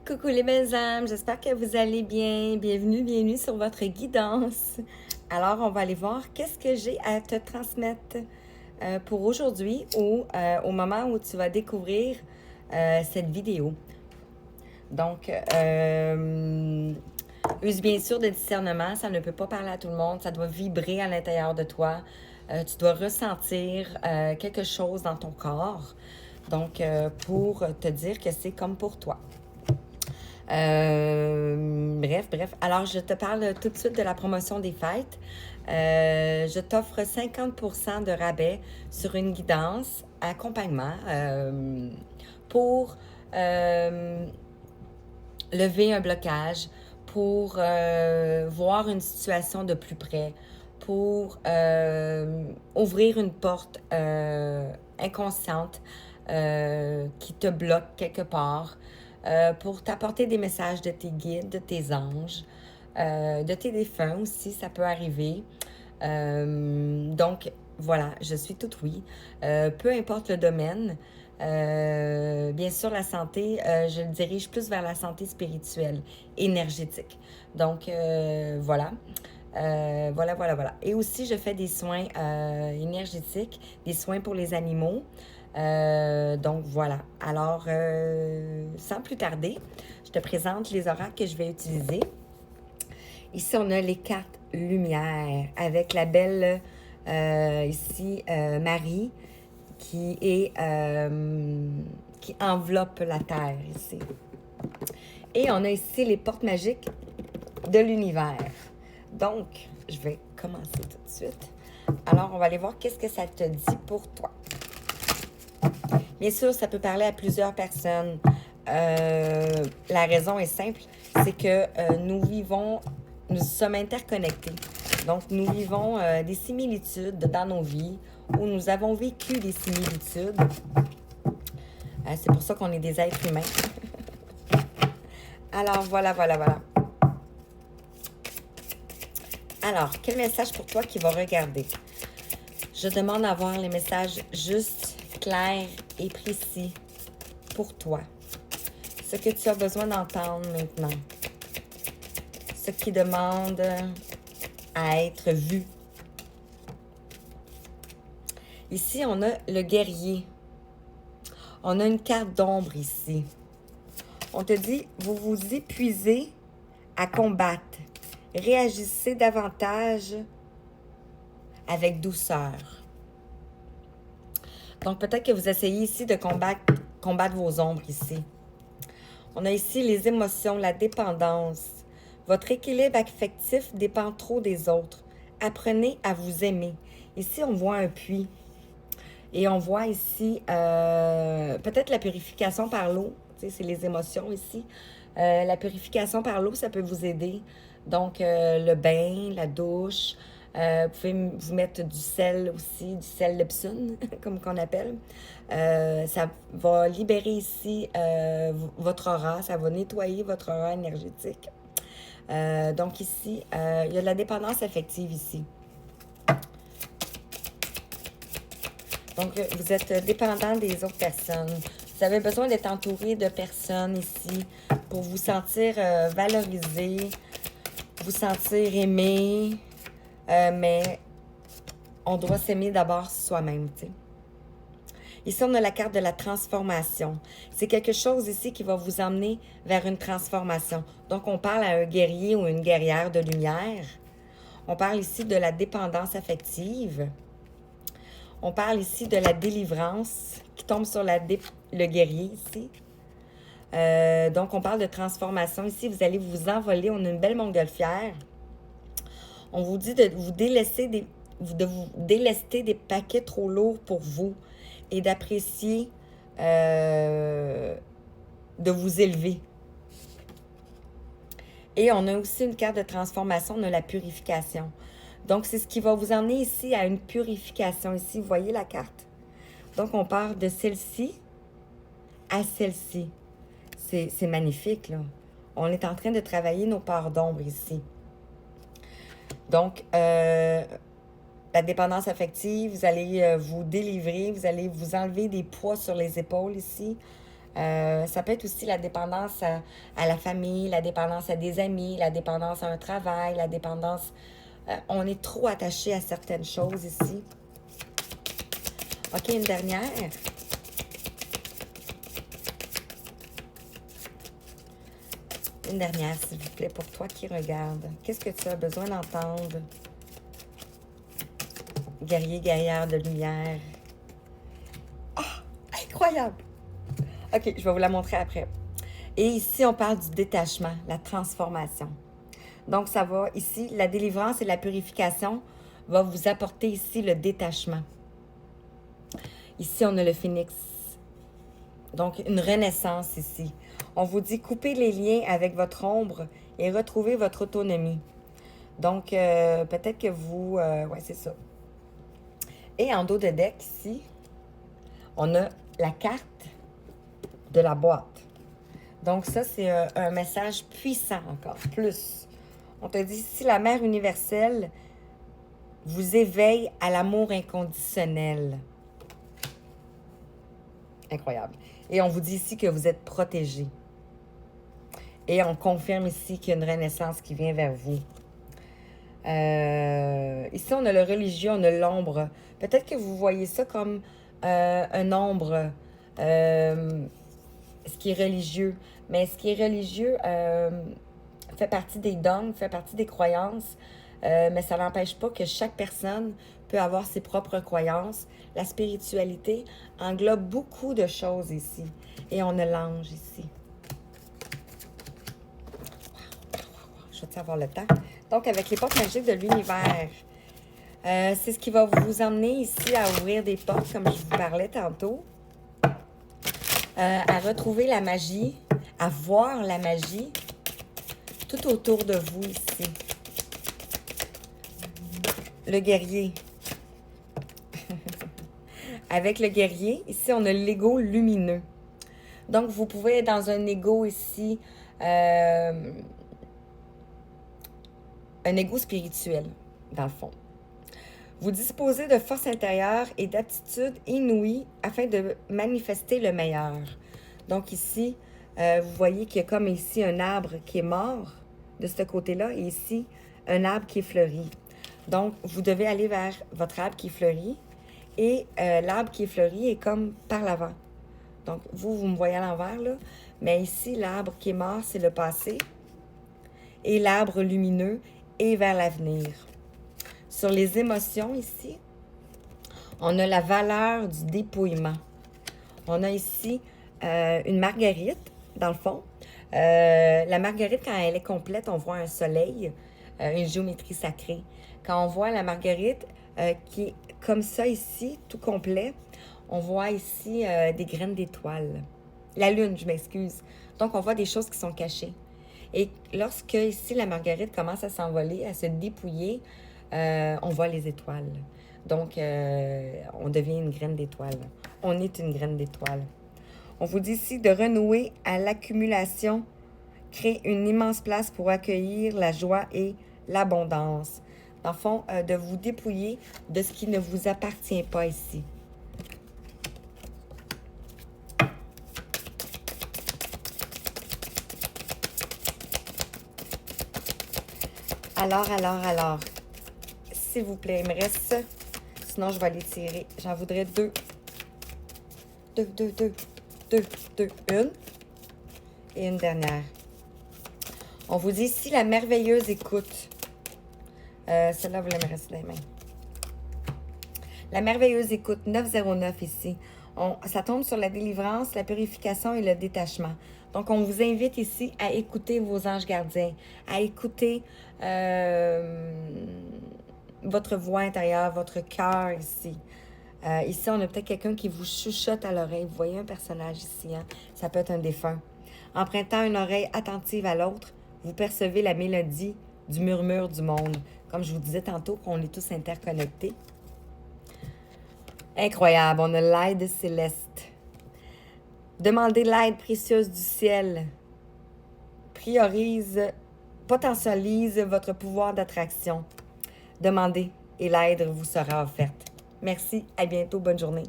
Coucou les belles âmes, j'espère que vous allez bien. Bienvenue sur votre guidance. Alors, on va aller voir qu'est-ce que j'ai à te transmettre pour aujourd'hui ou au moment où tu vas découvrir cette vidéo. Donc, use bien sûr de discernement, ça ne peut pas parler à tout le monde, ça doit vibrer à l'intérieur de toi. Tu dois ressentir quelque chose dans ton corps. Donc, pour te dire que c'est comme pour toi. Bref. Alors, je te parle tout de suite de la promotion des fêtes. Je t'offre 50% de rabais sur une guidance, accompagnement pour lever un blocage, pour voir une situation de plus près, pour ouvrir une porte inconsciente qui te bloque quelque part. Pour t'apporter des messages de tes guides, de tes anges, de tes défunts aussi, ça peut arriver. Donc, voilà, je suis toute oui. Peu importe le domaine, bien sûr, la santé, je le dirige plus vers la santé spirituelle, énergétique. Donc, voilà. Voilà. Et aussi, je fais des soins énergétiques, des soins pour les animaux. Donc voilà. Alors, sans plus tarder, je te présente les oracles que je vais utiliser. Ici, on a les cartes lumière avec la belle ici Marie qui enveloppe la terre ici. Et on a ici les portes magiques de l'univers. Donc, je vais commencer tout de suite. Alors, on va aller voir qu'est-ce que ça te dit pour toi. Bien sûr, ça peut parler à plusieurs personnes. La raison est simple, c'est que nous sommes interconnectés. Donc, nous vivons des similitudes dans nos vies où nous avons vécu des similitudes. C'est pour ça qu'on est des êtres humains. Alors, voilà. Alors, quel message pour toi qui va regarder? Je demande d'avoir les messages justes, clairs et précis pour toi. Ce que tu as besoin d'entendre maintenant. Ce qui demande à être vu. Ici, on a le guerrier. On a une carte d'ombre ici. On te dit, vous vous épuisez à combattre. Réagissez davantage avec douceur. Donc, peut-être que vous essayez ici de combattre vos ombres ici. On a ici les émotions, la dépendance. Votre équilibre affectif dépend trop des autres. Apprenez à vous aimer. Ici, on voit un puits. Et on voit ici peut-être la purification par l'eau. Tu sais, c'est les émotions ici. La purification par l'eau, ça peut vous aider. Donc, le bain, la douche. Vous pouvez vous mettre du sel aussi, du sel Epsom, comme qu'on appelle. Ça va libérer ici votre aura, ça va nettoyer votre aura énergétique. Donc ici, il y a de la dépendance affective ici. Donc, vous êtes dépendant des autres personnes. Vous avez besoin d'être entouré de personnes ici pour vous sentir valorisé, vous sentir aimé, mais on doit s'aimer d'abord soi-même, tu sais. Ici, on a la carte de la transformation. C'est quelque chose ici qui va vous emmener vers une transformation. Donc, on parle à un guerrier ou une guerrière de lumière. On parle ici de la dépendance affective. On parle ici de la délivrance qui tombe sur le guerrier ici. Donc, on parle de transformation. Ici, vous allez vous envoler. On a une belle montgolfière. On vous dit de vous délester des paquets trop lourds pour vous et d'apprécier, de vous élever. Et on a aussi une carte de transformation, on a la purification. Donc, c'est ce qui va vous emmener ici à une purification. Ici, vous voyez la carte. Donc, on part de celle-ci à celle-ci. C'est magnifique, là. On est en train de travailler nos parts d'ombre ici. Donc, la dépendance affective, vous allez vous délivrer, vous allez vous enlever des poids sur les épaules ici. Ça peut être aussi la dépendance à la famille, la dépendance à des amis, la dépendance à un travail, la dépendance... on est trop attaché à certaines choses ici. OK, une dernière. Une dernière, s'il vous plaît, pour toi qui regarde. Qu'est-ce que tu as besoin d'entendre? Guerrier, guerrière de lumière. Ah, incroyable! OK, je vais vous la montrer après. Et ici, on parle du détachement, la transformation. Donc, ça va ici, la délivrance et la purification va vous apporter ici le détachement. Ici, on a le phénix. Donc, une renaissance ici. On vous dit, coupez les liens avec votre ombre et retrouvez votre autonomie. Donc, peut-être que vous... ouais, c'est ça. Et en dos de deck, ici, on a la carte de la boîte. Donc, ça, c'est un message puissant encore, plus. On te dit, si la mère universelle vous éveille à l'amour inconditionnel. Incroyable. Et on vous dit ici que vous êtes protégé. Et on confirme ici qu'il y a une renaissance qui vient vers vous. Ici, on a le religieux, on a l'ombre. Peut-être que vous voyez ça comme un ombre, ce qui est religieux. Mais ce qui est religieux fait partie des dogmes, fait partie des croyances, mais ça n'empêche pas que chaque personne peut avoir ses propres croyances. La spiritualité englobe beaucoup de choses ici. Et on a l'ange ici. Je vais avoir le temps. Donc, avec les portes magiques de l'univers, c'est ce qui va vous emmener ici à ouvrir des portes, comme je vous parlais tantôt, à retrouver la magie, à voir la magie tout autour de vous ici. Le guerrier. Avec le guerrier, ici, on a l'ego lumineux. Donc, vous pouvez être dans un ego ici, un ego spirituel, dans le fond. Vous disposez de force intérieure et d'aptitudes inouïes afin de manifester le meilleur. Donc ici, vous voyez qu'il y a comme ici un arbre qui est mort de ce côté-là et ici, un arbre qui est fleuri. Donc, vous devez aller vers votre arbre qui fleurit et l'arbre qui est fleuri est comme par l'avant. Donc, vous me voyez à l'envers, là. Mais ici, l'arbre qui est mort, c'est le passé. Et l'arbre lumineux est vers l'avenir. Sur les émotions, ici, on a la valeur du dépouillement. On a ici une marguerite, dans le fond. La marguerite, quand elle est complète, on voit un soleil, une géométrie sacrée. Quand on voit la marguerite qui est comme ça ici, tout complet, on voit ici des graines d'étoiles. La lune, je m'excuse. Donc, on voit des choses qui sont cachées. Et lorsque ici, la marguerite commence à s'envoler, à se dépouiller, on voit les étoiles. Donc, on devient une graine d'étoile. On est une graine d'étoile. On vous dit ici de renouer à l'accumulation, créer une immense place pour accueillir la joie et l'abondance. Dans le fond, de vous dépouiller de ce qui ne vous appartient pas ici. Alors, s'il vous plaît, il me reste ça. Sinon, je vais les tirer. J'en voudrais deux. Deux. Une. Et une dernière. On vous dit ici la merveilleuse écoute. Celle-là, vous la me rester dans les mains. La merveilleuse écoute, 909 ici. Ça tombe sur la délivrance, la purification et le détachement. Donc, on vous invite ici à écouter vos anges gardiens, à écouter votre voix intérieure, votre cœur ici. Ici, on a peut-être quelqu'un qui vous chuchote à l'oreille. Vous voyez un personnage ici, hein? Ça peut être un défunt. Empruntant une oreille attentive à l'autre, vous percevez la mélodie du murmure du monde. Comme je vous disais tantôt, qu'on est tous interconnectés. Incroyable, on a l'aide céleste. Demandez l'aide précieuse du ciel. Potentialise votre pouvoir d'attraction. Demandez et l'aide vous sera offerte. Merci, à bientôt, bonne journée.